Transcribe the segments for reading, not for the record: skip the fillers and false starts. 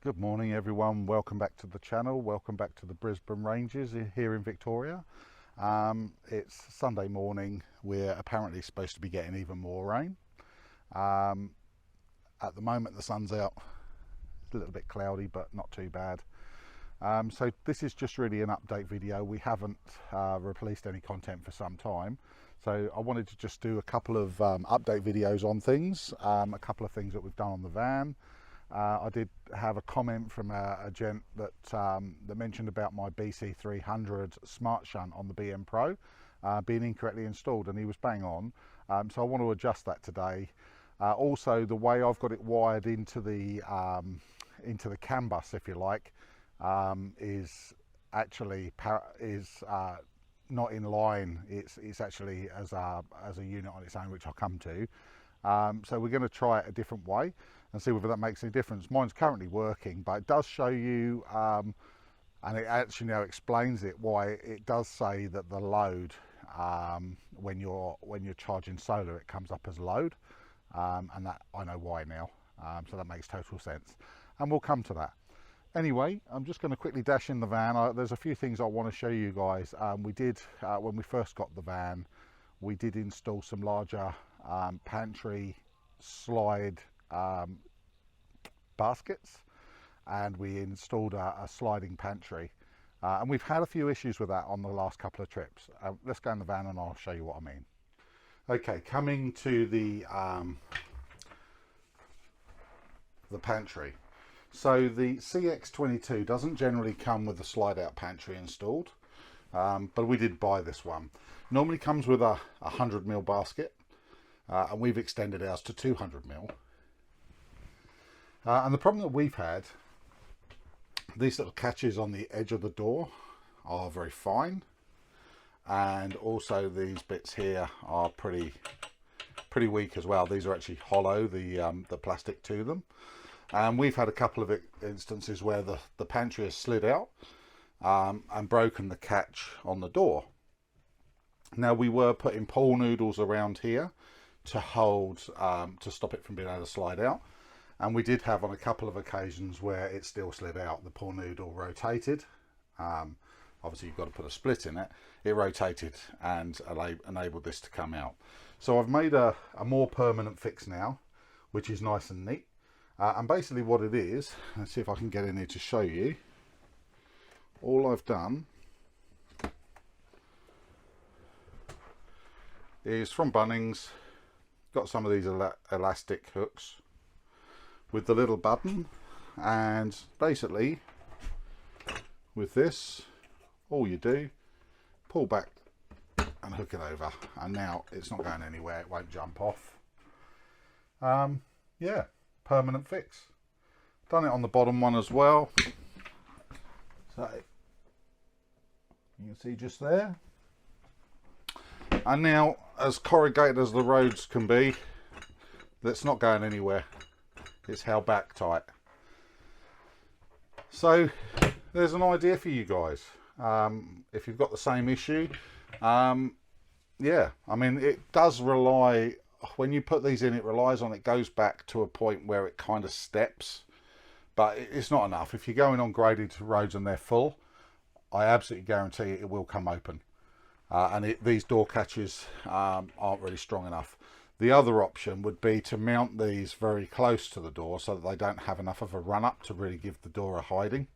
Good morning everyone, welcome back to the channel, welcome back to the Brisbane Ranges here in Victoria. It's Sunday morning, we're apparently supposed to be getting even more rain. At the moment the sun's out, it's a little bit cloudy but not too bad. So this is just really an update video. We haven't released any content for some time, so I wanted to just do a couple of update videos on things, a couple of things that we've done on the van. I did have a comment from a gent that mentioned about my BC300 smart shunt on the BM Pro being incorrectly installed, and he was bang on. So I want to adjust that today. Also, the way I've got it wired into the CAN bus, if you like, is actually not in line. It's actually as a unit on its own, which I'll come to. So we're going to try it a different way and see whether that makes any difference. Mine's currently working, but it does show you, and it actually now explains it, why it does say that the load, when you're charging solar, it comes up as load, and that I know why now. So that makes total sense, and we'll come to that. Anyway, I'm just going to quickly dash in the van. There's a few things I want to show you guys. We did, when we first got the van, we did install some larger pantry slide baskets, and we installed a sliding pantry, and we've had a few issues with that on the last couple of trips. Let's go in the van and I'll show you what I mean. Okay, coming to the pantry. So the CX22 doesn't generally come with a slide out pantry installed, but we did buy this one. Normally comes with a 100mm basket, and we've extended ours to 200mm. And the problem that we've had, these little catches on the edge of the door are very fine, and also these bits here are pretty weak as well. These are actually hollow, the plastic to them. And we've had a couple of instances where the pantry has slid out and broken the catch on the door. Now, we were putting pool noodles around here to hold, to stop it from being able to slide out. And we did have on a couple of occasions where it still slid out. The pool noodle rotated. Obviously you've got to put a split in it. It rotated and enabled this to come out. So I've made a more permanent fix now, which is nice and neat. And basically what it is, let's see if I can get in here to show you. All I've done is from Bunnings, got some of these elastic hooks with the little button, and basically with this, all you do, pull back and hook it over, and now it's not going anywhere, it won't jump off. Yeah, permanent fix. Done it on the bottom one as well, so you can see just there. And now, as corrugated as the roads can be, that's not going anywhere. It's held back tight. So there's an idea for you guys. If you've got the same issue, yeah, I mean, it does rely, when you put these in, it relies on, it goes back to a point where it kind of steps, but it's not enough. If you're going on graded roads and they're full, I absolutely guarantee it will come open. And these door catches aren't really strong enough. The other option would be to mount these very close to the door so that they don't have enough of a run up to really give the door a hiding.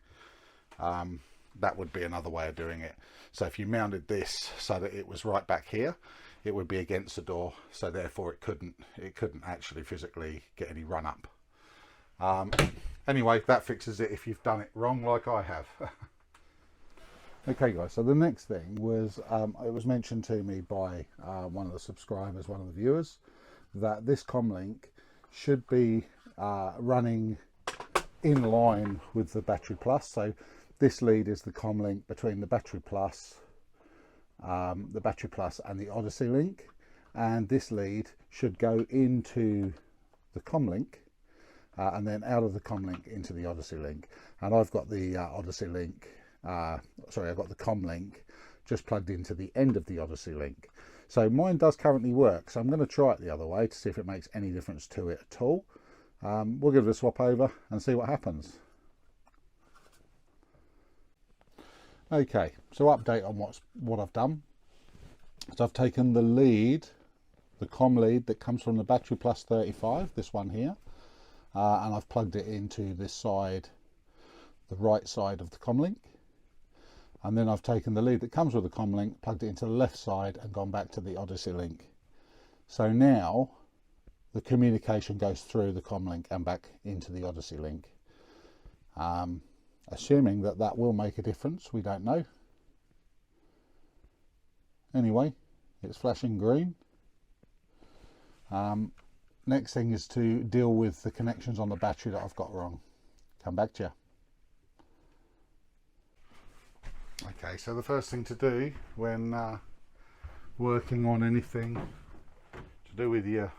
That would be another way of doing it. So if you mounted this so that it was right back here, it would be against the door, so therefore it couldn't actually physically get any run up. Anyway, that fixes it if you've done it wrong like I have. Okay guys, so the next thing was, it was mentioned to me by one of the subscribers, one of the viewers, that this comlink should be running in line with the battery plus. So this lead is the comlink between the battery plus and the Odyssey link, and this lead should go into the comlink and then out of the comlink into the Odyssey link. And I've got the Odyssey link, I've got the comlink just plugged into the end of the Odyssey link. So mine does currently work, so I'm going to try it the other way to see if it makes any difference to it at all. We'll give it a swap over and see what happens. Okay, so update on what I've done. So I've taken the lead, the COM lead that comes from the battery plus 35, this one here, and I've plugged it into this side, the right side of the COM link. And then I've taken the lead that comes with the COM link, plugged it into the left side and gone back to the Odyssey link. So now the communication goes through the COM link and back into the Odyssey link. Assuming that that will make a difference, we don't know. Anyway, it's flashing green. Next thing is to deal with the connections on the battery that I've got wrong. Come back to you. Okay, so the first thing to do when working on anything to do with your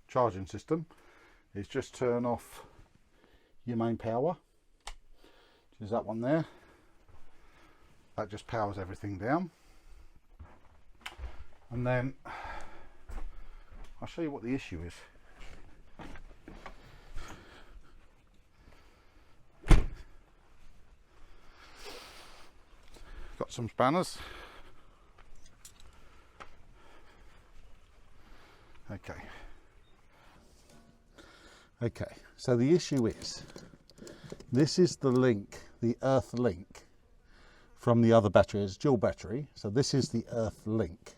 charging system is just turn off your main power, which is that one there. That just powers everything down. And then I'll show you what the issue is. Got some spanners. Okay, so the issue is, this is the link, the earth link from the other battery. It's dual battery, so this is the earth link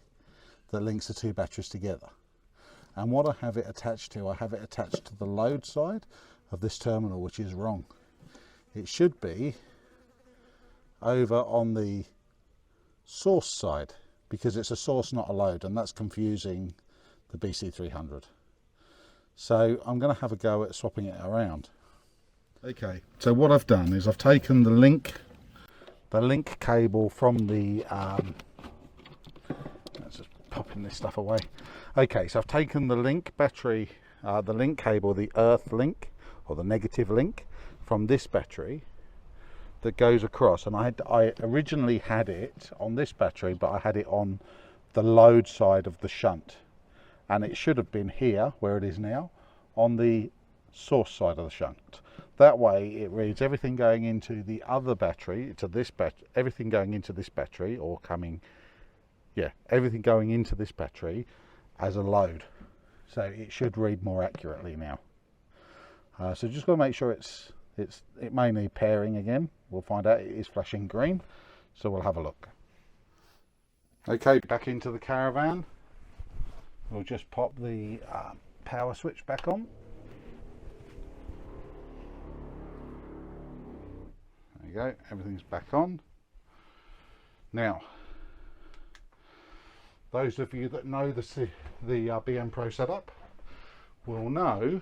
that links the two batteries together. And what I have it attached to, I have it attached to the load side of this terminal, which is wrong. It should be over on the source side, because it's a source, not a load, and that's confusing the BC300. So I'm going to have a go at swapping it around. Okay, so what I've done is I've taken the link cable from the let's just popping this stuff away. Okay, so I've taken the link battery, the link cable, the earth link or the negative link from this battery that goes across, and I originally had it on this battery, but I had it on the load side of the shunt, and it should have been here where it is now on the source side of the shunt. That way it reads everything going into the other battery, to this battery, everything going into this battery, or coming, yeah, everything going into this battery as a load. So it should read more accurately now. So just got to make sure it may need pairing again. We'll find out. It is flashing green, so we'll have a look. Okay, back into the caravan. We'll just pop the power switch back on. There you go, everything's back on. Now, those of you that know the BM Pro setup will know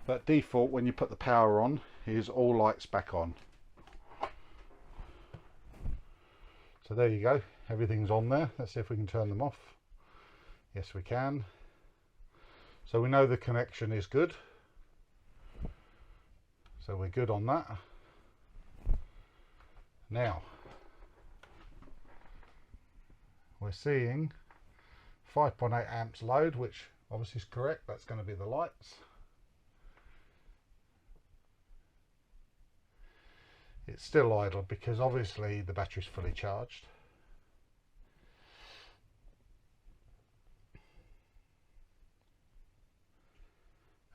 that default, when you put the power on, is all lights back on. So there you go, everything's on there. Let's see if we can turn them off. Yes, we can. So we know the connection is good. So we're good on that. Now, we're seeing 5.8 amps load, which obviously is correct. That's going to be the lights. It's still idle because obviously the battery's fully charged.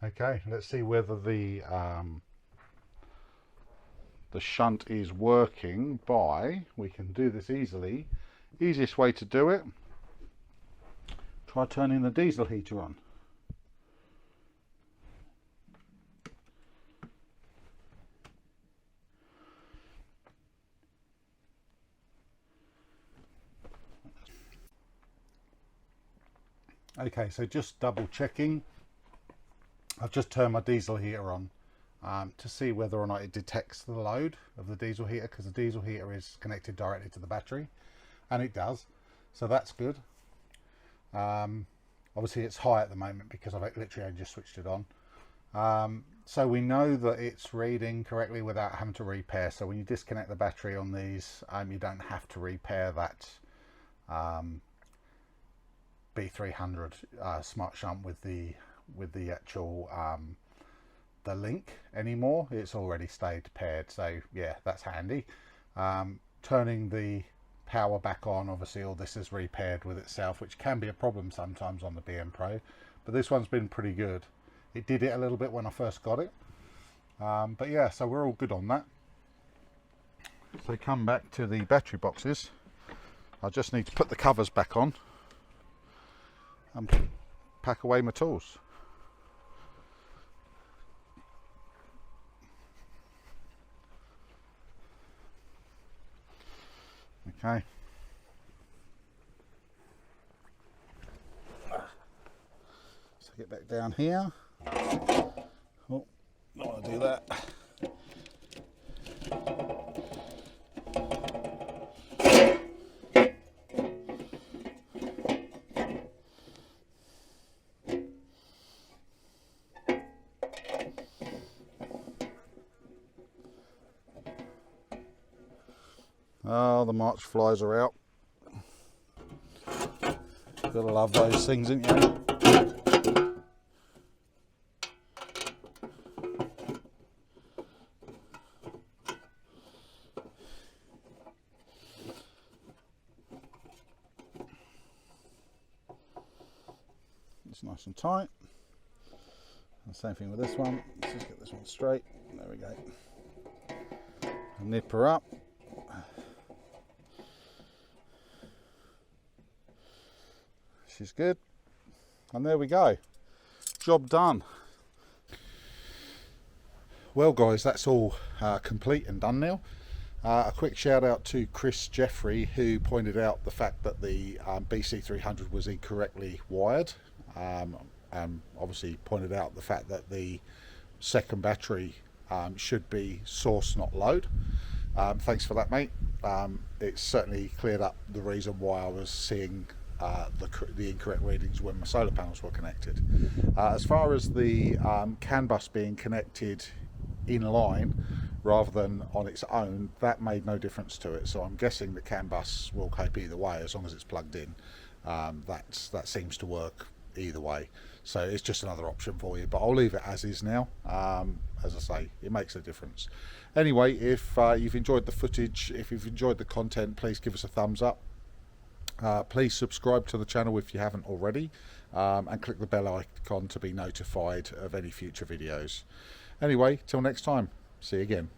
Okay, let's see whether the shunt is working by, we can do this easily. Easiest way to do it, try turning the diesel heater on. Okay, so just double checking. I've just turned my diesel heater on to see whether or not it detects the load of the diesel heater, because the diesel heater is connected directly to the battery, and it does, so that's good. Obviously it's high at the moment because I've literally only just switched it on. So we know that it's reading correctly without having to repair. So when you disconnect the battery on these, you don't have to repair that B300 smart shunt with the actual the link anymore. It's already stayed paired, so yeah, that's handy. turning the power back on, obviously all this is repaired with itself, which can be a problem sometimes on the BM Pro, but this one's been pretty good. It did it a little bit when I first got it, but yeah, so we're all good on that. So come back to the battery boxes. I just need to put the covers back on and pack away my tools. Okay. So get back down here. Oh, don't want to do that. Oh, the March flies are out. Gotta love those things, ain't you? It's nice and tight. And same thing with this one. Let's just get this one straight. There we go. Nip her up. She's good, and there we go, job done. Well guys, that's all complete and done now. A quick shout out to Chris Jeffrey, who pointed out the fact that the BC300 was incorrectly wired, and obviously pointed out the fact that the second battery should be source, not load. Thanks for that, mate. It's certainly cleared up the reason why I was seeing the incorrect readings when my solar panels were connected. As far as the CAN bus being connected in line rather than on its own, that made no difference to it, so I'm guessing the CAN bus will cope either way as long as it's plugged in. That seems to work either way, so it's just another option for you, but I'll leave it as is now. As I say, it makes a difference. Anyway, if you've enjoyed the footage, if you've enjoyed the content, please give us a thumbs up. Please subscribe to the channel if you haven't already, and click the bell icon to be notified of any future videos. Anyway, till next time, see you again.